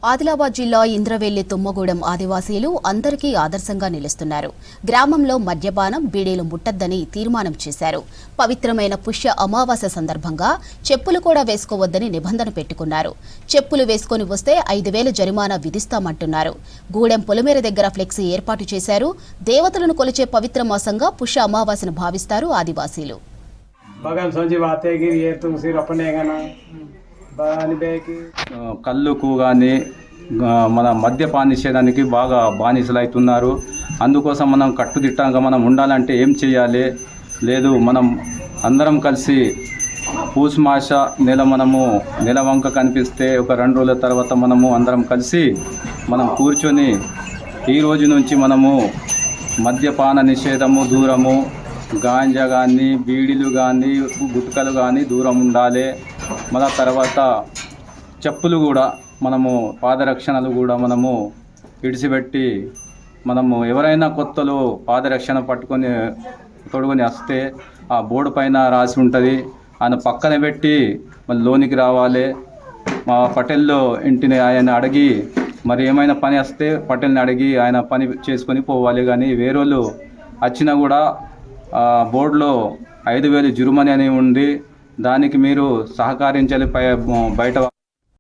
ఆదిలాబాద్ జిల్లా ఇంద్రవెల్లి తుమ్మగూడెం ఆదివాసీలు అందరికీ ఆదర్శంగా నిలుస్తున్నారు. గ్రామంలో మద్యపానం, బీడీలు ముట్టద్దని తీర్మానం చేశారు. పవిత్రమైన పుష్య అమావాస్య సందర్భంగా చెప్పులు కూడా వేసుకోవద్దని నిబంధన పెట్టుకున్నారు. చెప్పులు వేసుకొని వస్తే 5,000 జరిమానా విధిస్తామంటున్నారు. గూడెం పొలిమేర దగ్గర ఫ్లెక్సీ ఏర్పాటు చేశారు. దేవతలను కొలిచే పవిత్ర మాసంగా పుష్య అమావాస్యను భావిస్తారు ఆదివాసీలు. కళ్ళుకు కానీ మన మద్యపాన నిషేధానికి బాగా బానిసలు అవుతున్నారు. అందుకోసం మనం కట్టుదిట్టంగా మనం ఉండాలంటే ఏం చేయాలి? లేదు, మనం అందరం కలిసి పూసమాస మనము నెలవంక కనిపిస్తే ఒక 2 రోజుల తర్వాత మనము అందరం కలిసి మనం కూర్చొని ఈ రోజు నుంచి మనము మద్యపాన నిషేధము దూరము, గాంజా కానీ బీడీలు కానీ గుట్కలు కానీ దూరం ఉండాలి. మన తర్వాత చెప్పులు కూడా మనము పాదరక్షణలు కూడా మనము విడిచిపెట్టి మనము ఎవరైనా కొత్తలు పాదరక్షణ పట్టుకొని తొడుగుని వస్తే ఆ బోర్డు పైన రాసి ఉంటుంది, ఆయన పక్కన పెట్టి మళ్ళీ లోనికి రావాలి. మా పటేల్లో ఇంటిని ఆయన అడిగి మరి ఏమైనా పని వస్తే పటేల్ని అడిగి ఆయన పని చేసుకొని పోవాలి. కానీ వేరేళ్ళు వచ్చినా కూడా బోర్డులో 5,000 జురుమని అని ఉంది. దానికి మీరు సహకరించాలి బయట